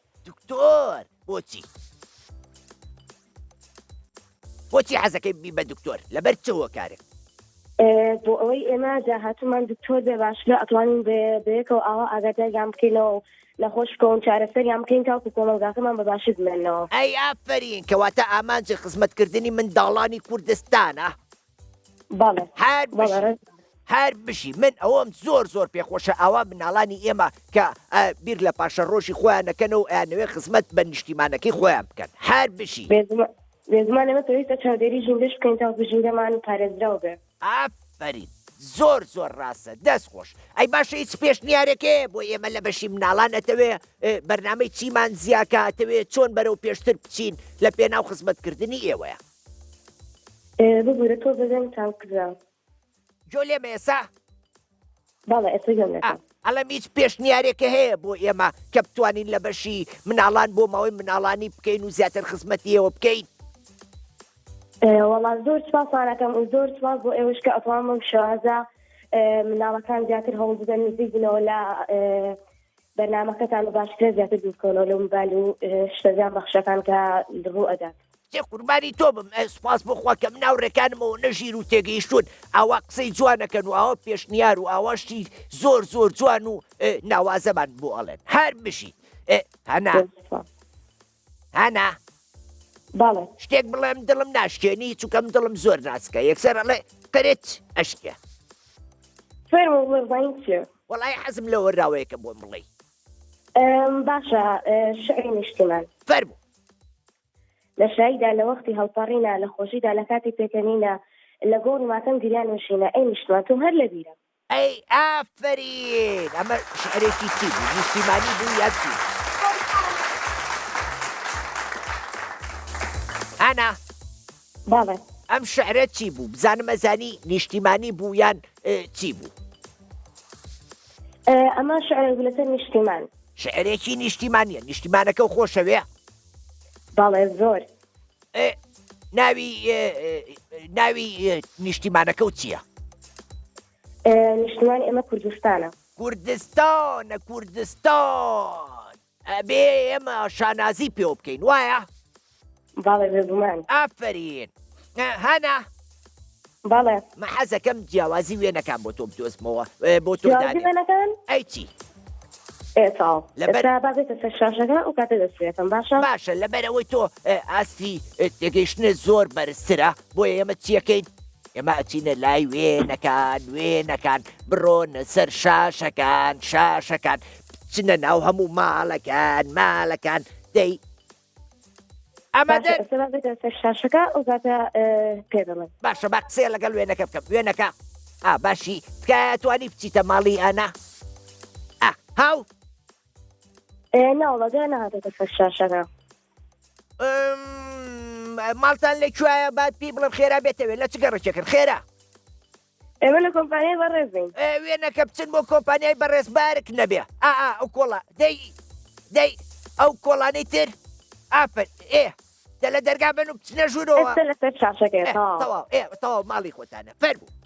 بۆچی حەزەکەی ببی بە دکتۆر لەبەر چەوە کارێک بۆ ئەوەی ئێمە داهاتوومان دکتۆر بێ باشە ئەتوانین بەیەکەوە ئاوا ئاگاداریان بکەینەوە نەخۆش بکەون چارەسەریان بکەین تاوکو کۆمەلگاکەمان بە باشی بمێنەوە ئەی ئافرین کەواتە ئامانجی خزمەتکردنی منداڵانی کوردستانە بەڵێ هەر بشی من ئەوەم زۆر پێخۆشە ئەوە مناڵانی ئێمە کە بیر لە پاشە ڕۆژی خۆیان نەکەن و ئەیانەوێ خزمەت بە نیشتیمانەکەی خۆیان بکەن هەر بشی بێزمان ئێمە پێویستە چاودێری ژینگەش بکەین تاوکو ژینگەمان پارێزراو بێ ئافرین زۆر ڕاستە دەست خۆش ئەی باشە هیچ پێشنیارێکێ بۆ ئێمە لە بەشی مناڵان ئەتەوێ بەرنامەی چیمان زیاکە ئەتەوێ چۆن بەرەو پێشتر بچین لە پێناو خزمەتکردنی ئێوەیە ببوورە تۆ بەدەنگ تاو کردرا جۆ لێمە ئێسا باڵە ئێستا گەم ئەڵەم هیچ پێشنیارێکە هەیە بۆ ئێمە کە بتوانین لە بەشی مناڵان بۆ ماوەی مناڵانی بکەین و زیاتر خزمەتیەوە بکەین وەڵا زۆر سپاسانەکەم و زۆر سپاس بۆ ئێوەش کە ئەتوانم شازە مناڵەکان زیاتر هەوڵ بدەن نزیک بنەوە لە بەرنامەکەتان و باشترە زیاتر دوورکەونەوە لەو موبایل و شتەزیان بەخشەکان کە ڕوو ئەدات. سێ قوربانی تۆ بم سوپاس بخوا کە مناوڕێکانمەوە نەژیر و تێگەیشتون ئاوا قسەی جوانەکەن و ئاوا پێشنیار و ئاواشتی زۆر زۆر جوان و ناوازەمان بۆ ئەڵێن هەر بشی هەنا باڵێ شتێک بڵێم دڵم ناشکێنی چووکەم دڵم زۆر ناسکە یەکسەر ئەڵێ قرێت ئەشکە فێرمەڵێ چێ وەڵای حەزم لەوە ڕاوەیەکە بۆ بڵێ باشە شعری نیشتمان فەرموو لە شایدا لە وەختی هەڵپەڕینە لە خۆشیدا لە کاتی پێکەنینە لە گۆڕ ماتەم گریان وشینە ئەی نیشتمان تۆ هەر لە بیرە ئەی ئافرین ئەمە شعرێکی چی بوو نیشتیمانی بوو یا چی ئانا باڵێ ئەم شعرە چی بوو بزانم ئەزانی نیشتیمانی بوو یان چی بوو ئەمە شعرە لەسەر نیشتیمان شعرێکی نیشتیمانیە نیشتیمانەکە و خۆشەوێ باڵێ زۆر ناوی نیشتیمانەکە و چییە نیشتیمانی ئێمە کوردستانە کوردستانە کوردستان ئەبێ ئێمە شانازی پێ بکەین وایە باڵێ بێگومان ئافرین هەنا باڵێ مەحەزەکەم جیاوازی وێنەکان بۆ تۆ بدۆزمەوە بۆ تۆ وێنەکان ئەی چی بابێتە سەر شاشەکە و کاتە دەستێتم باشە لەبەرەوەی تۆ ئاستی تێگەیشتنە زۆر بەرزترە بۆیە ئێمە چیەکەین ئێمە ئەچینە لای وێنەکان بڕۆنە سەر شاشەکان بچنە ناو هەموو ماڵەکان دەی ئەمەدە سەر شاشەکە و کاتە پێ دەڵێ باشە با قسێ لەگەڵ وێنەکە بکەم وێنەکە باشی تکایە توانی بچیتە ماڵی ئانا هاو ناوڵەدە نهاتێتە سەر شاشەکە ماڵتان لەکوایە بعد پێی بڵم خێرا بێتەوێت لە چ گەڕێکێکرد خێرا ئێمە لە کۆمپانیای بەڕێزین وێنەکە بچن بۆ کۆمپانیای بەڕێزبارک نەبێ ئەو کۆڵە دەی ئەو کۆڵانەی تر ئافر دە لە دەرگا بن و بچنە ژوورەوە لەسەر شاشەکە تەواو ماڵی خۆتانە فەرموو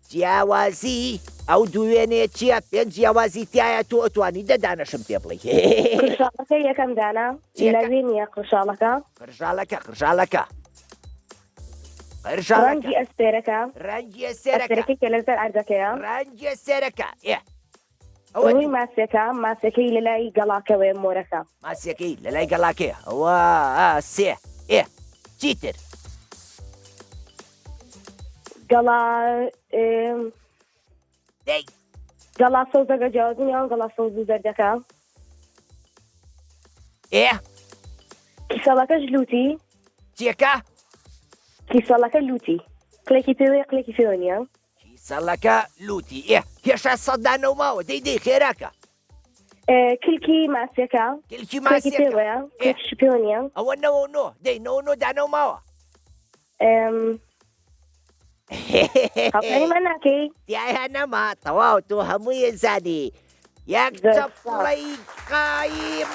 جیاوازی ئەو دووێنێ چییە پێنج جیاوازی تایە تۆ ئەتوانی دەدانەشم پێ بڵێ قرشاڵەکە یەکەم دانا لەوێ نییە قرشاڵەکە قرشاڵەکە ڕەنگی ئەستێرەکە ڕەنگی ئەستێرەکە کە لەسەر ئەردەکەیە ڕەنگی ئەستێرەکە ئەوەی ماسەکەی لە لای گەڵاکەوەی مۆرەکە ماسیەکەی لە لای گەڵاکەیە ئەوە سێ چیتر گەڵا سەوزەکە جیاوازنی ئەوان گەڵا سەوز و زەردەکە کیسەڵەکەش لوتی چیەکە کیسەڵەکە لوتی قلێکی پێوەیە قلێکی پێوە نییە کیسەڵەکە لوتی هێشە سەدانە و ماوە دەی خێراکە کلکی ماسیەکە کلکی قلێکی پێوەیە قلێکیش پێوە نییە ئەوە نەوە دەی نەوە دانەوە ماوە من ناکەی دیایە نەما تەواو تۆ هەمووی زانی یەک چەپڵەی قایم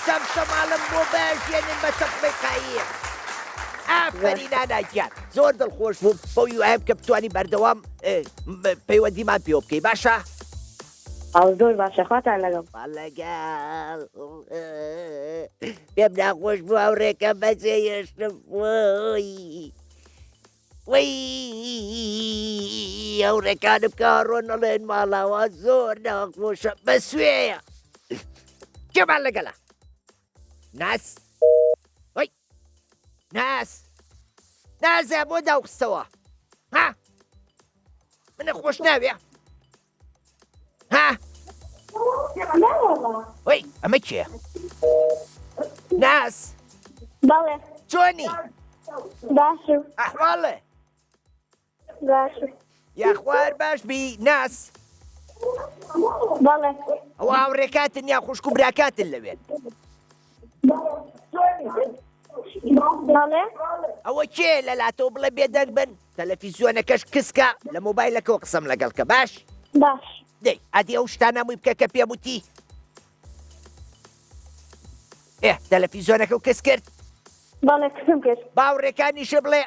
سەمشەماڵم بۆ باشێنن بە چەپڵەی قایم ئافرین ناناگیان زۆر دڵخۆش بووم بەوی وایە بکە بتوانی بەردەوام پەیوەندیمان پێوە بکەی باشە زۆر باشە خواتان لەگەڵ لەگەڵ پێم ناخۆش بوو هاوڕێکە بەجێ هێشتم ئەو ڕێکانم کارۆ نەڵێن ماڵاوە زۆر ناخۆشە بە سوێیە کێمان لەگەڵە نازە بۆ داوخستەوە منە خۆش ناوێ ئەمە کێ ناس بەڵێ چۆنی باشە ئەحواڵێ باشە یاخوار باش بی ناس بەڵێ ئەوە هاوڕێکاتن یا خوشک و براکاتن لەوێن بەڵێ ئەوە کێ لە لاتەوە بڵێ بێدەنگ بن تەلەڤیزیۆنەکەش کسکە لە مۆبایلەکەەوە قسەم لەگەڵکە باش باش دەی ئەدی ئەو شتانەمووی بکە کە پێم وتی تەلەڤیزیۆنەکە و کەس کرد بەڵێ کەسم کرد باوڕێکانیشە بڵێ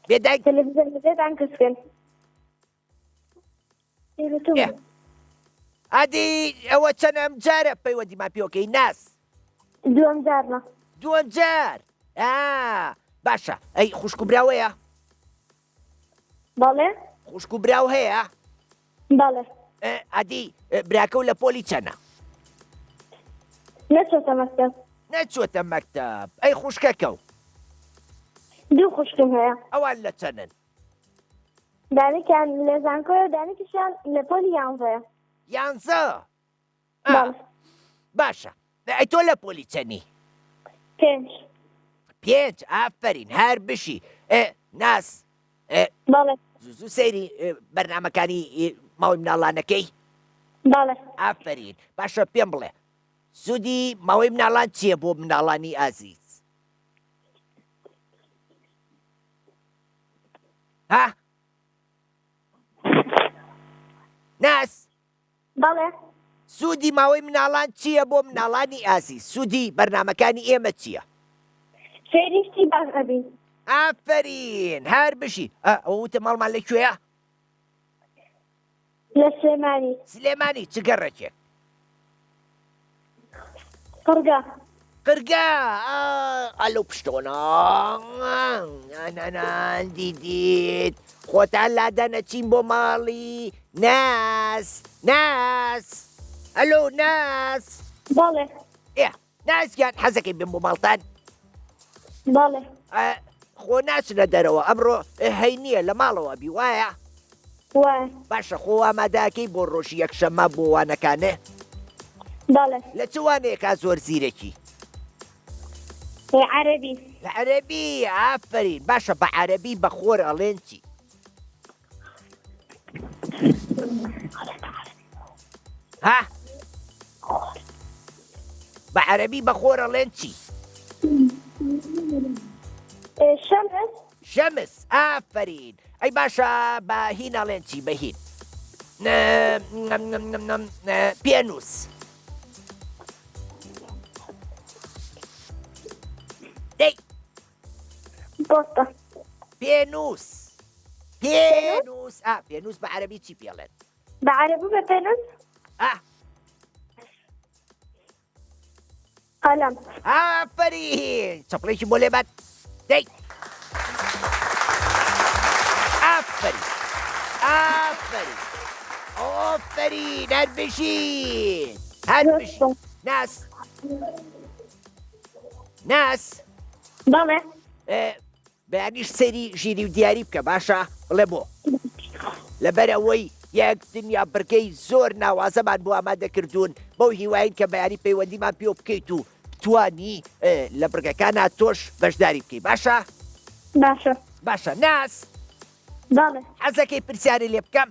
بێدەنگ تەلەڤیزیۆن بەجێتان کەس کرد ئادی ئەوە چەندەم جارە پەیوەندیمان پێوەکەی ناس دووەم جارمە. دووەم جار باشە ئەی خوشک و براوەیە بەڵێ خوشک و براو هەیە بەڵێ ئادی براکە و لە پۆلی چەنە نەچۆتە مەکتەب. نەچۆتە مەکتەب ئەی خوشکەکە و دوو خوشکم هەیە. ئەوان لە چەنن دانێکیان لە زانکۆیە دانێکیشیان لە پۆلی یانزەیە. یانزە بەڵێ باشە ئەی تۆ لە پۆلی چەنی 5. 5 ئافرین هەر بشی ناس بەڵێ زوو سەیری بەرنامەکانی ماوەی مناڵانەکەی بەڵێ ئافرین باشە پێم بڵێ سوودی ماوەی مناڵان چییە بۆ مناڵانی ئازیز ها ناس بەڵێ سوودی ماوەی مناڵان چییە بۆ مناڵانی ئازیز سوودی بەرنامەکانی ئێمە چییە فێریشتی باش ئەبین. ئافرین هەر بشی ئەوە وتە ماڵمان لەکوێیە لە سلێمانی سلێمانی چ گەڕێکێک قڕگا. قرگا ئەلو پشتۆنە دیدیت خۆتان لادەنەچین بۆ ماڵی ناس ئەلو ناس بەڵێ ناسیان حەزەکەی بێن بۆ ماڵتان بەڵێ خۆ ناچنە دەرەوە ئەمڕۆ هەینیە لە ماڵەوە بی وایە وایە باشە خۆ ئامادەکەی بۆ ڕۆژی یەکشەممە بۆ وانەکانێ بەڵێ لە چ وانەیەکا زۆر زیرەکی عەرەبی. لە عەرەبی ئافرین باشە بە عەرەبی بە خۆر ئەڵێن چی ها بە عەرەبی بە خۆر ئەڵێن چی شەمس. شەمس ئافرین ئەی باشە بە هین ئەڵێن چی بە هین پێنووس دەی بۆستە. پێنووس پێنووس بە عەرەبی چی پێڵێن بە عەرەبی بە پێنووس قەلەم. ئافرین چەپڵێکی بۆ لێبات دەی ئافرین ئۆفرین هەر بشین ناس بەڵێ بەیانیش سەیری ژیری و دیاری بکە باشە بڵێ بۆ لەبەرەوەی یەک دنیا بڕگەی زۆر ناوازەمان بۆ ئامادەکردوون بەو هیواین کە بەیانی پەیوەندیمان پێ بکەیت و توانی لە بڕگەکانە تۆش بەشداری بکەی باشە ناس بەڵێ حەزەکەی پرسیاری لێ بکەم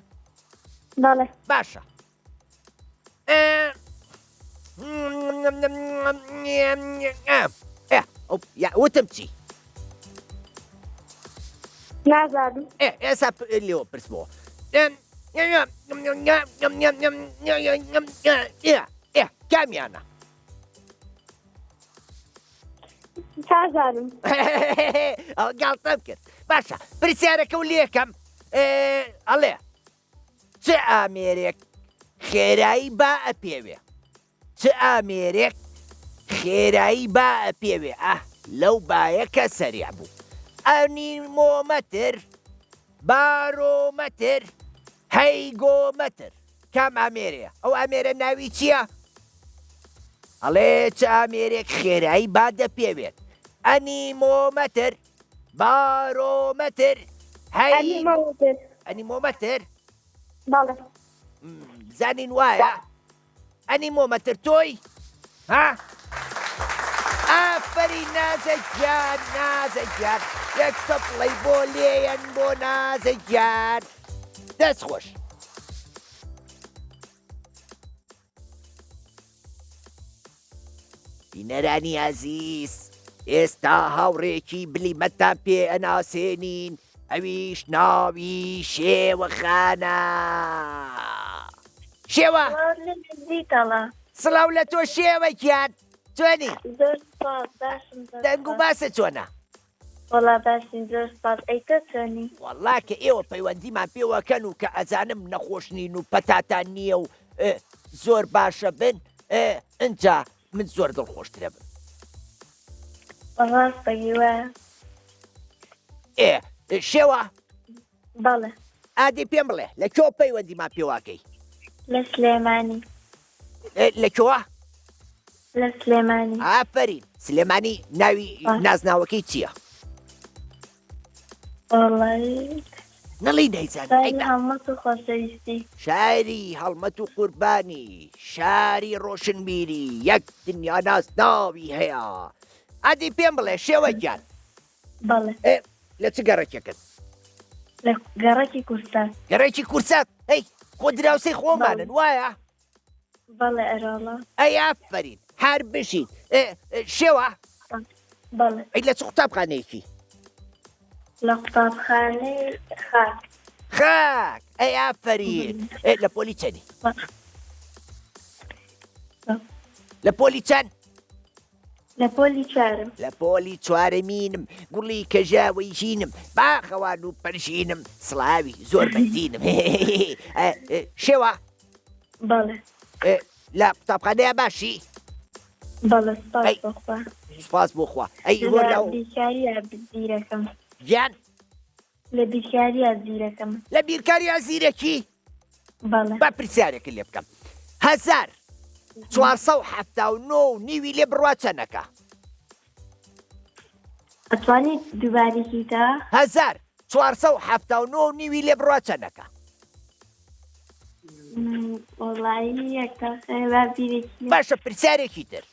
بەڵێ باشە وتم چی نازانم. ئێستا لێوە پرسبەوە کامیانە تازانم. گاڵتەم کرد باشە پرسیارەکە و لێکەم ئەڵێ چ ئامێرێک خێرایی با ئەپێوێ چ ئامێرێک خێرایی با ئەپێوێ لەو بایەکە سەریع بوو ئەنیمۆمەتر بارۆمەتر هەیگۆمەتر کام ئامێرەیە ئەو ئامێرە ناوی چییە ئەڵێ چ ئامێرێک خێرایی با دەپێوێت ئەنیمۆمەتر بارۆمەتر ئەنیمۆمەتر بەڵێ زانین وایە ئەنیمۆمەتر تۆی ها ئافرین نازەگیان یەک سەپڵەی بۆ لێیەن بۆ نازەگیان دەست خۆش بینەرانی عەزیز ئێستا هاوڕێکی بلیمەتان پێ ئەناسێنین ئەویش ناوی شێوەخانە شێوە سڵاو لە تۆ شێوەکیان چۆنی دەنگ و باسە چۆنە وەڵا باشین زۆر سپاس ئەیتە چۆنی وەڵا کە ئێوە پەیوەندیمان پێوەکەن و کە ئەزانم نەخۆش نین و پەتاتان نییە و زۆر باشە بن ئەجا من زۆر دڵخۆشترە بم. ڕاستەی وایە. شێوە بەڵێ. ئادی پێم بڵێ لە کۆ پەیوەندیمان پێواکەی؟ لە سلێمانی. لە کۆوە؟ لە سلێمانی. ئافرین. سلێمانی ناوی نازناوەکەی چییە؟ وەڵی نەڵی نەیزانم. شاری هەڵمەت و خۆشەویستی. شاری هەڵمەت و قوربانی، شاری ڕۆشنبیری، یەک دنیا نازناوی هەیە. ئادی پێم بڵێ شێوە گیان بەڵێ. لە چ گەڕێکەکەت؟ لە گەڕێکی کوردستان. گەڕێکی کورسات؟ ئەی خۆ دراوسەی خۆمانن وایە؟ بەڵێ ئەراڵە. ئەی ئافرین هەر بشین. شێوە بەڵێ. ئەی لە چ قوتابخانەیەکی؟ لە قوتابخانەی خاک. خاک. ئەی ئافرین لە پۆلی چەندی؟ لە پۆلی چەند؟ لە پۆلی چوارم. لە پۆلی چوارەمینم، گوڵی کەژاوەی ژینم، باخەوان و پەرژینم، سڵاوی زۆر بەدینم. شێوە بەڵێ. لە قوتابخانەیە باشی؟ بەڵێ سپاس بۆخوا. سپاس بۆخوا. ئەی لە وەرلاو بیرکاریە زیرەکەم. گیان لە بیرکاریە زیرەکەم. لە بیرکاریە زیرەکی؟ بەڵێ. با پرسیارێکی لێ بکەم. 1479 نیوی لێ بڕوا چەندەکە؟ ئەتوانیت دووبارێکی تا؟ 1479 نیوی لێ بڕوا چەندەکە؟ وەڵایی یەک تاخەیە بیرێکی. باشە پرسیارێکی تر.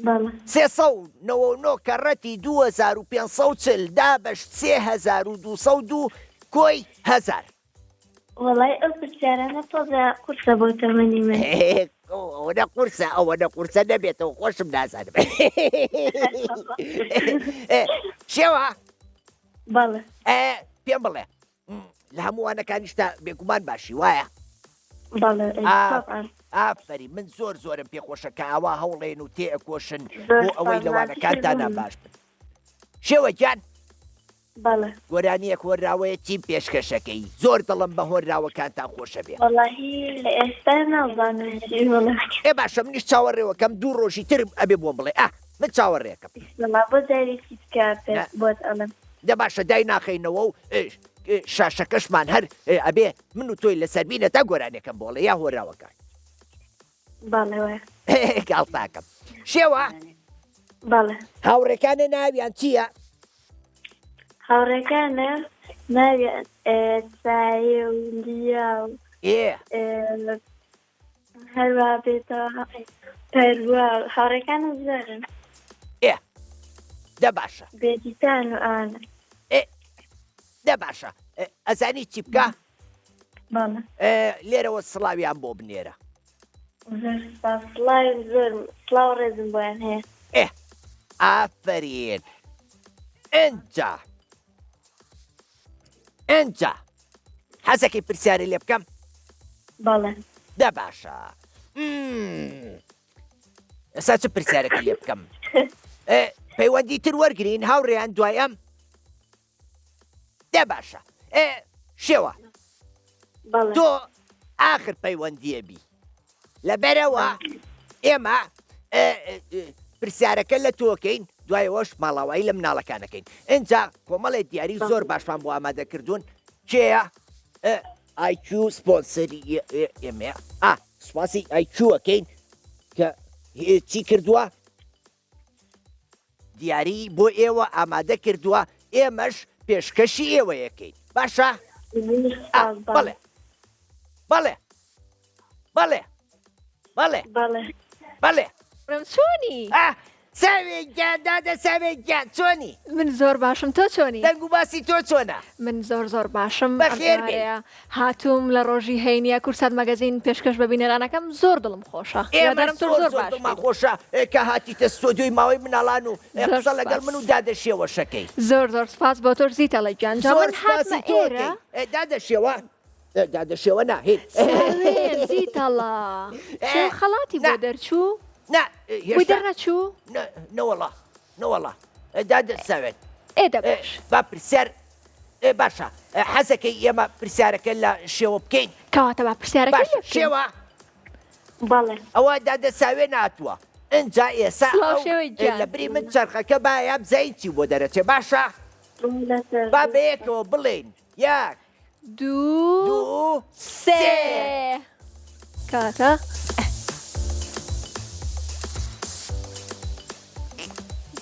بەڵێ. 399 کەڕەتی 2540 دابەش 3202 کۆی 1000. وەڵای ئەو پرسیارانە تۆزە قورسە بۆ تەمەنی من. ئەوەنە قورسە ئەوەنە قورسە نەبێتەوە خۆشم نازانم. شێوە بەڵێ. پێم بڵێ لە هەمووانەکانیشتا بێگومان باشی وایە؟ بەڵێ. ئافری من زۆر زۆرم پێخۆشە کە ئاوا هەوڵێن و تێئەکۆشن بۆ ئەوەی لەوانەکانتانە باش بن. شێوە گیان بەڵێ. گۆرانیەک هۆراوەیە چی پێشکەشەکەی؟ زۆر دڵم بە هۆراوەکانتان خۆشە بێ. وەڵاهی لە ئێستا ناوزانم چی وەڵاهی. باشە منیش چاوەڕێوەکەم 2 ڕۆژی تر ئەبێ بۆم بڵێ من چاوەڕێەکەم. بۆ جارێکی بکە بۆت ئەڵم. باشە دای ناخەینەوە و شاشەکەشمان هەر ئەبێ من و تۆی لەسەر بینە تا گۆرانەکەم بۆڵێ یا هۆراوەکان. بەڵێ وایە. گاڵتاکەم. شێوە بەڵێ. هاوڕێکانە ناویان چییە؟ هاوڕێکانە ناویان سایە و لیا و هەروە بێتەوە پەروە هاوڕێکانە زۆرن. دە باشە. بێدیتان و ئانە. دە باشە. ئەزانی چی بکە؟ بەڵێ. لێرەوە سڵاویان بۆ بنێرە. زۆر سپاس. سڵاوی زۆر سڵاو ڕێزم بۆیان هەیە. ئافرین. ئەنجا حەزەکەی پرسیاری لێ بکەم؟ بەڵێ. دە باشە. ئێستا چ پرسیارێکی لێ بکەم؟ پەیوەندی تر وەرگرین هاوڕێیان دوایم؟ دە باشە. شێوە تۆ ئاخر پەیوەندیە بی لەبەرەوە ئێمە پرسیارەکە لە تۆکەین دوایەوەش ماڵاوایی لە مناڵەکانەکەین. ئەجا کۆمەڵی دیاری زۆر باشمان بۆ ئامادەکردوون. کێیە؟ IQ سپۆنسەری ئێمە سوپاسی IQەکەین کە چی کردووە؟ دیاری بۆ ئێوە ئامادە کردووە، ئێمەش پێشکەشی ئێوەیەکەین. باشە؟ بەڵێ بەڵێ بەڵێ بەڵێ بەڵێ. چۆنی؟ ساوێکیان دادە ساوێکیان چۆنی؟ من زۆر باشم تۆ چۆنی؟ دەنگ و باسی تۆ چۆنە؟ من زۆر باشم. بەخێر بێ. هاتووم لە ڕۆژی هەینە کورسات مەگەزین پێشکەش بە بینەرانەکەم زۆر دڵم خۆشە. ئێمەم زۆر دڵمان خۆشە کە هاتیتە ستۆدیۆی ماوەی مناڵان و قسە لەگەڵ من و دادەشێوە شەکەی. زۆر سپاس بۆ تۆ زیتەڵە گیان. زۆر سپاسی تۆکەی. دادەشێوە دادەشێوە ناهێت زیتەڵە خەڵاتی بۆ دەرچوو؟ بۆی دەرنەچوو؟ نەوەڵا دادەسەوێت. دەبش با پرسیار باشە حەزەکەی ئێمە پرسیارەکە لە شێوە بکەین. کەواتە با پرسیارەکە شێوە بەڵێ ئەوە دادەساوێ ناتووە ئەجا ئێسا سڵاو شێوەی گیان. لە بری من چرخەکە باە بزین چی بۆ دەرەچێ باشە لەسەر با بەیەکەوە بڵێن یەک دوو دوو سێ کاتە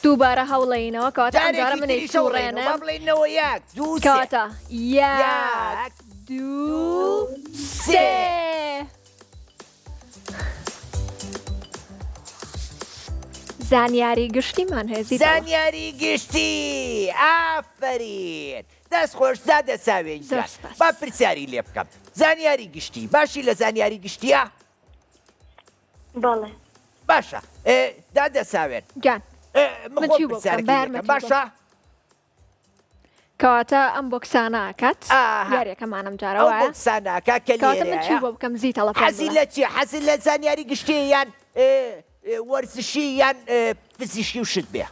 دووبارە هەوڵەینەوە کەواتە ئەمجارە منەی سوڕێنە بڵێنەوە یەک دوو سێ. کاتە یەک یەک دوو سێ زانیاری گشتیمان هەیە زانیاری گشتی ئافرین دەست خۆشدا دەساوێن زۆر سپاس. با پرسیاری لێ بکەم زانیاری گشتی باشی لە زانیاری گشتیە بەڵێ باشە دادەساوێن گیان من چی بۆ بکەم؟ بارمەتی بۆ. باشە کەواتە ئەم بۆکسانە ئاکات ئاها. یاریەکەمانم ئەو جارەوە بۆکساناکە کە کەواتە من چی لێرەیە بۆ بکەم زیتەڵە حەزی لە چی حەزی لە زانیاری گشتی یان وەرزشی یان پزیشکی و شت بێ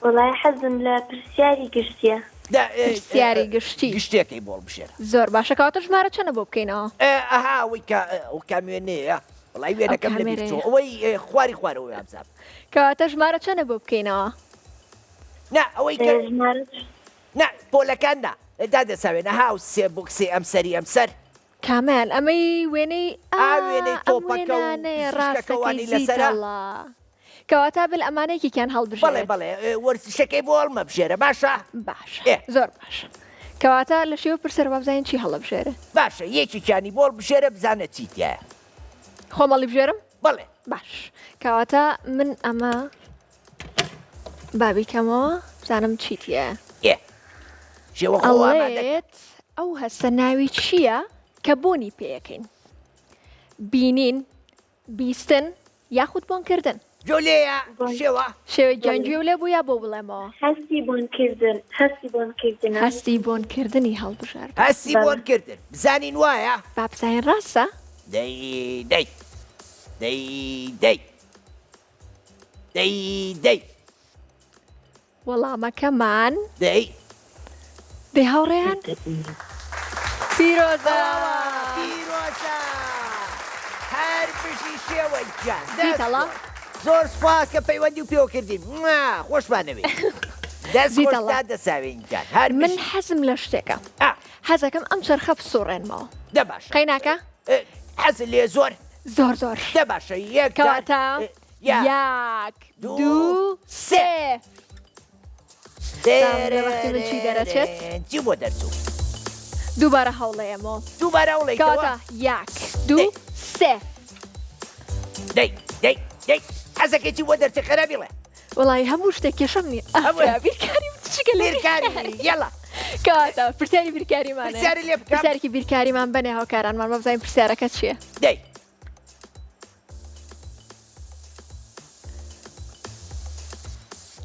وڵای حەزم لە پرسیاری گشتیە پرسیاری گشتی گشتێکی بۆڵ بشێرە زۆر باشە کەواتە ژمارە چەنە بۆ بکەینەوە ئەها ئەوەی کە ئەو کامێنەیە وڵی وێنەکەم ئەو لە کامێرەیە. بیرچۆ ئەوەی خواری خوارەوەی ئامزاب کەواتە ژمارە چەنە بۆ بکەینەوە نا ئەوەی کە ژمارە نا پۆلەکان نا دادەساوێنە هاو سێ بۆکسێ ئەمسەری ئەمسەر کامەن ئەمەی وێنەی وێنەی تۆپەکە و پزیشکەکەوانی لەسەرە. کەواتە بل ئەمانەیەکیان بەڵێ هەڵبژێت بەڵێ وەرزشەکەی بۆ هەڵمە بژێرە باشە باشە ئێ. زۆر باشە کەواتە لە شێوە پرسەر بابزین چی هەڵەبژێرە باشە یەکێکیانی بۆڵ بژێرە بزانە چیتیایە خۆمەڵی بژێرم بەڵێ باش کەواتە من ئەمە بابیکەمەوە بزانم چیتیە ئێ شێوە خۆوانە ئەڵێت ئەو هەستە ناوی چییە کە بۆنی پێەکەین بینین بیستن یاخود بۆنکردن جۆلەیە شێوە شێوەی گەنجی و لێ بوو یا بۆ بڵێمەوە هەستی بۆنکردن هەستی بۆنکردن هەستی بۆنکردنی هەڵبژار هەستی بۆنکردن بزانین وایە با بزانین ڕاستە دەی دەی دەی دەی دەی دەی وەڵامەکەمان دەی دەی هاوڕێیان پیرۆزە پیرۆزە هەر بژی شێوەی جان زیتەڵە زۆر سپاس کە پەیوەندی و پێوە کردین خۆشمانەوێ دەست زیتەڵە. خۆشدا دەساوێن جان هەر من حەزم لە شتێکە حەزەکەم ئەم چرخە بسوڕێنمەوە دە باشە قەیناکە حەز لێ زۆر زۆر زۆر دە باشە یەک کەواتە یەک یەک دوو دوو سێ دێرە وەختی من چی دەرەچێت؟ چی بۆ دەرچوو دووبارە هەوڵەیەمەوە دووبارە ئەوڵێکەوە کەواتە یەک دوو سێ دەی دەی دەی حەزەکەی بۆ دەرچێ خەرابیڵێ وڵی هەموو شتێک کێشەم نی بیرکاری چگە بیرکاری یەڵا کەواتە پرسیاری بیرکاریمانە پرسیاری لێ بکەم پرسیارێکی بیرکاریمان بنێ هاوکارانمان بە بزانین پرسیارەکە چییە دەی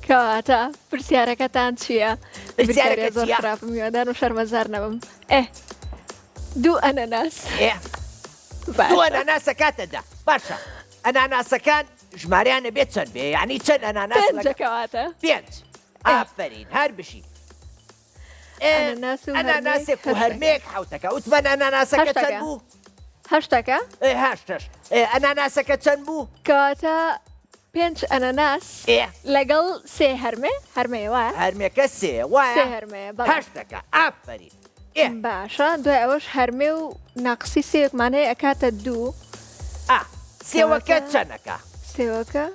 کەواتە پرسیارەکەتان چییە؟ پرسیارەکە زۆر چییە؟ خراپم میوادان و شەرمەزار نەبم دوو ئەنەناس دووە ئەناناسە کاتەدا باشە ئەناناسەکان ژمارەیانە بێت چەند بێ یعنی چەند ئەناناس پێنجەکەواتە پێنج ئافرین هەر بشی ئەناناسێک و هەرمێک حوتەکە وتمان ئەناناسەکە چەند بوو؟ هەشتەکە هەشتش ئەناناسەکە چەند بوو؟ کەواتە پێنج ئەنەناس لەگەڵ سێ هەرمێ هەرمێ وایە هەرمێکە سێ سێ وایە هەرمێ هەشتەکە ئافرین باشە دوای ئەوەش هەرمێ و ناقسی سێوەکمانەیە ئەکاتە دوو سێوەکە چەندەکە؟ سێوەکە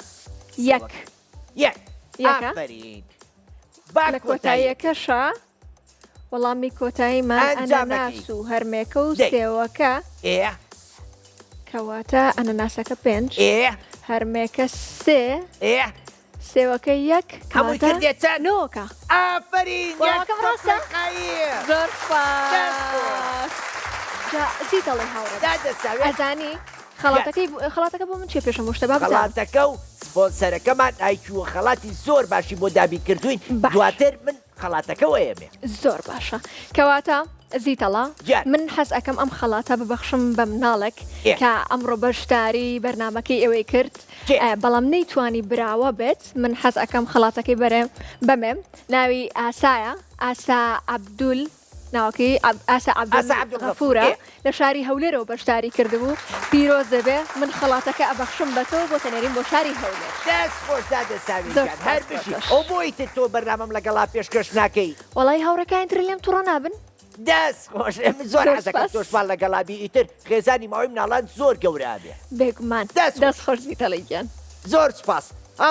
یەک یەک یەکە ئافرین لە کۆتاییەکەشە وەڵامی کۆتاییمان ئەنەناس و هەرمێکە و سێوەکە کەواتە ئەنەناسەکە پێنج هەرمێکە سێ سێوەکە یەک هەمووی کردێت چەند؟ نۆکە ئافرین وەڵامەکەم ڕاستە؟ زۆر زیتەڵێ هاوڕێ ئەزانی خەڵاتەکە بۆ من چێ پێشم شتە با خەڵاتەکە و سپۆنسەرەکەمان ئایکیوە خەڵاتی زۆر باشی بۆ دابی کردوین دواتر من خەڵاتەکە وەیەمێ زۆر باشە کەواتە زیتەڵە من حەز ئەەکەم ئەم خەڵاتە ببەخشم بە مناڵێک کە ئەمڕۆ بەشداری بەرنمەکەی ئەوەی کرد بەڵام نەیتوانی براوە بێت من حەز ئەەکەم خەڵاتەکەی بەرێم بەمێم ناوی ئاسایە ئاسا عەبدول ناوکی ئاسا عەبدولغەفورە لە شاری هەولێرەوە بەشداری کردبوو پیرۆز دەبێ من خەڵاتەکە ئەبەخشم بەتەوە بۆ تەنێریم بۆ شاری هەولێر دەست خۆشدادە ساویان هەر بشی ئەو بۆی تۆ بەرنامەم لەگەڵا پێشکەش ناکەی وەڵی هاوڕەکان تر لێم تووڕە نابن دەست خۆش زۆر حەزەکەم تۆشمان لەگەڵابی ئیتر خێزانی ماوەی مناڵان زۆر گەورە بێ بێگومان دەست خۆش بیتەڵی گیان زۆر سپاس